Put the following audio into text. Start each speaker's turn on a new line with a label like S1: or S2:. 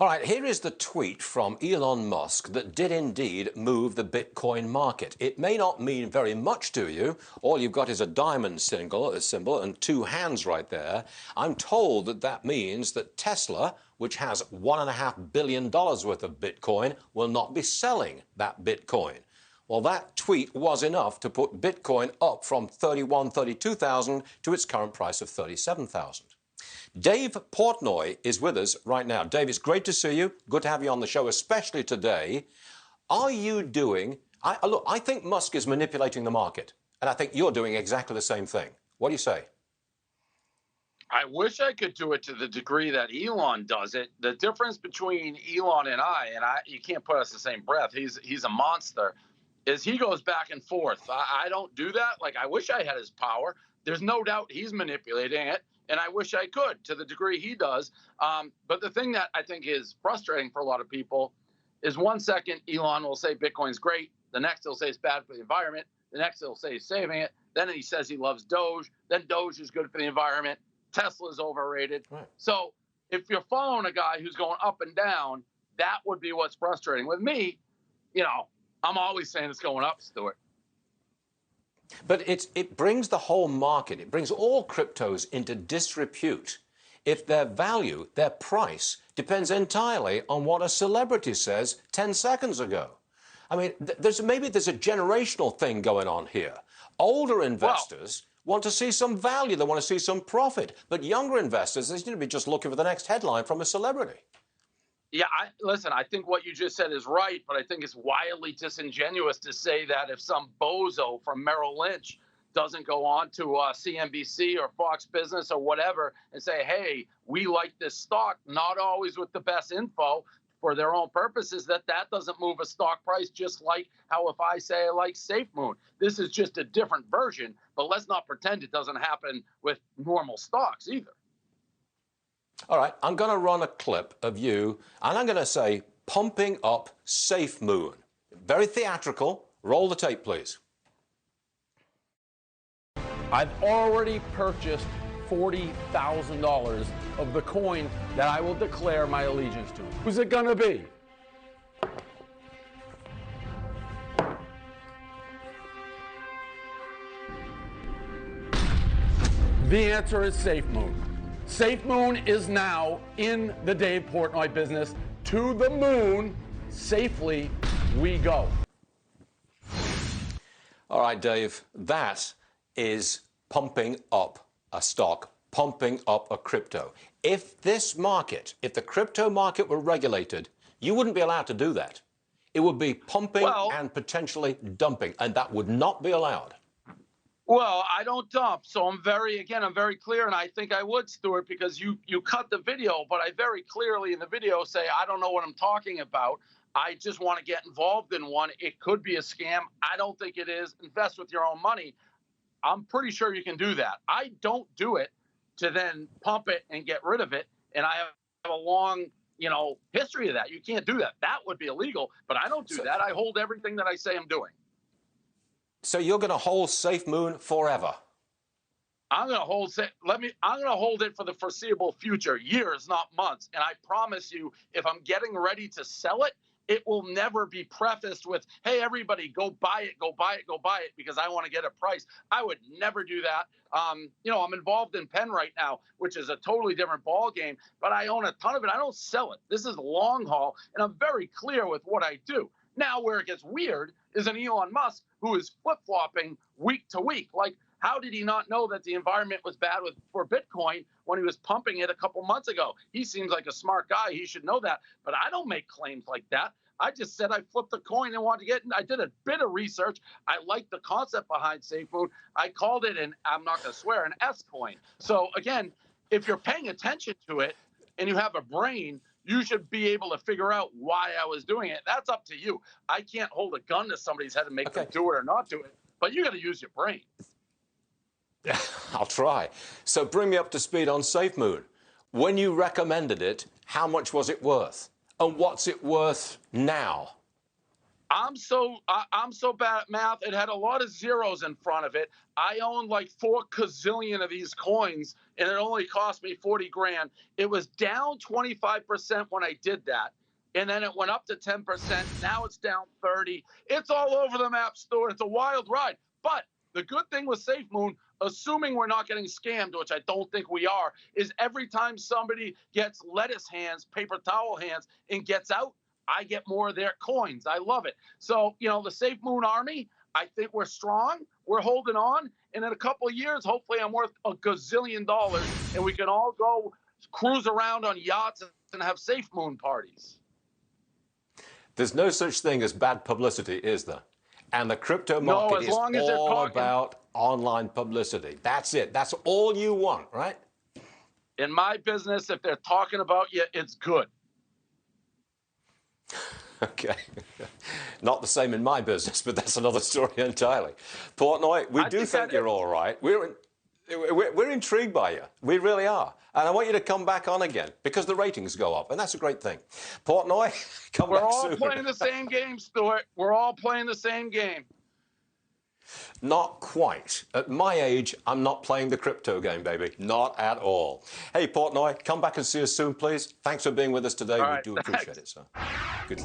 S1: All right, here is the tweet from Elon Musk that did indeed move the Bitcoin market. It may not mean very much to you. All you've got is a diamond symbol and two hands right there. I'm told that that means that Tesla, which has $1.5 billion worth of Bitcoin, will not be selling that Bitcoin. Well, that tweet was enough to put Bitcoin up from 32,000 to its current price of 37,000. Dave Portnoy is with us right now. Dave, it's great to see you. Good to have you on the show, especially today. Are you doing... Look, I think Musk is manipulating the market, and I think you're doing exactly the same thing. What do you say?
S2: I wish I could do it to the degree that Elon does it. The difference between Elon and you can't put us in the same breath. He's a monster. Is he goes back and forth. I don't do that. Like, I wish I had his power. There's no doubt he's manipulating it. And I wish I could to the degree he does. But the thing that I think is frustrating for a lot of people is 1 second Elon will say Bitcoin's great. The next he'll say it's bad for the environment. The next he'll say he's saving it. Then he says he loves Doge. Then Doge is good for the environment. Tesla's overrated. Right. So if you're following a guy who's going up and down, that would be what's frustrating. With me, I'm always saying it's going up, Stuart.
S1: But it brings the whole market, it brings all cryptos into disrepute if their value, their price, depends entirely on what a celebrity says 10 seconds ago. I mean, maybe there's a generational thing going on here. Older investors want to see some value, they want to see some profit. But younger investors, they seem to be just looking for the next headline from a celebrity.
S2: Yeah, listen, I think what you just said is right, but I think it's wildly disingenuous to say that if some bozo from Merrill Lynch doesn't go on to CNBC or Fox Business or whatever and say, hey, we like this stock, not always with the best info for their own purposes, that doesn't move a stock price, just like how if I say I like SafeMoon. This is just a different version, but let's not pretend it doesn't happen with normal stocks either.
S1: All right, I'm going to run a clip of you, and I'm going to say, pumping up SafeMoon. Very theatrical. Roll the tape, please.
S3: I've already purchased $40,000 of the coin that I will declare my allegiance to. Who's it going to be? The answer is SafeMoon. SafeMoon is now in the Dave Portnoy business. To the moon, safely we go.
S1: All right, Dave, that is pumping up a stock, pumping up a crypto. If the crypto market were regulated, you wouldn't be allowed to do that. It would be pumping and potentially dumping, and that would not be allowed.
S2: Well, I don't dump, so I'm very clear, and I think I would, Stuart, because you cut the video, but I very clearly in the video say, I don't know what I'm talking about. I just want to get involved in one. It could be a scam. I don't think it is. Invest with your own money. I'm pretty sure you can do that. I don't do it to then pump it and get rid of it, and I have a long, history of that. You can't do that. That would be illegal, but I don't do that. I hold everything that I say I'm doing.
S1: So you're going to hold SafeMoon forever?
S2: I'm going to hold it for the foreseeable future, years, not months. And I promise you, if I'm getting ready to sell it, it will never be prefaced with, hey, everybody, go buy it, go buy it, go buy it, because I want to get a price. I would never do that. I'm involved in Penn right now, which is a totally different ball game, but I own a ton of it. I don't sell it. This is long haul, and I'm very clear with what I do. Now, where it gets weird is an Elon Musk who is flip-flopping week to week. Like, how did he not know that the environment was bad for Bitcoin when he was pumping it a couple months ago? He seems like a smart guy. He should know that. But I don't make claims like that. I just said I flipped the coin and wanted to get in. I did a bit of research. I liked the concept behind SafeMoon. I called it, and I'm not going to swear, an S coin. So, again, if you're paying attention to it and you have a brain, you should be able to figure out why I was doing it. That's up to you. I can't hold a gun to somebody's head and make them do it or not do it, but you got to use your brain.
S1: I'll try. So bring me up to speed on SafeMoon. When you recommended it, how much was it worth? And what's it worth now?
S2: I'm so bad at math. It had a lot of zeros in front of it. I own like 4 gazillion of these coins, and it only cost me 40 grand. It was down 25% when I did that, and then it went up to 10%. Now it's down 30. It's all over the map, Stuart. It's a wild ride. But the good thing with SafeMoon, assuming we're not getting scammed, which I don't think we are, is every time somebody gets lettuce hands, paper towel hands, and gets out, I get more of their coins. I love it. So, the SafeMoon Army, I think we're strong. We're holding on. And in a couple of years, hopefully I'm worth $1 gazillion, and we can all go cruise around on yachts and have SafeMoon parties.
S1: There's no such thing as bad publicity, is there? And the crypto market is all about online publicity. That's it. That's all you want, right?
S2: In my business, if they're talking about you, it's good.
S1: Okay. Not the same in my business, but that's another story entirely. Portnoy, we do think you're all right. We're intrigued by you. We really are. And I want you to come back on again because the ratings go up, and that's a great thing. Portnoy, come back soon.
S2: We're all playing the same game, Stuart. We're all playing the same game.
S1: Not quite. At my age, I'm not playing the crypto game, baby. Not at all. Hey, Portnoy, come back and see us soon, please. Thanks for being with us today.
S2: All
S1: we
S2: right,
S1: do
S2: thanks.
S1: appreciate it, sir. Good.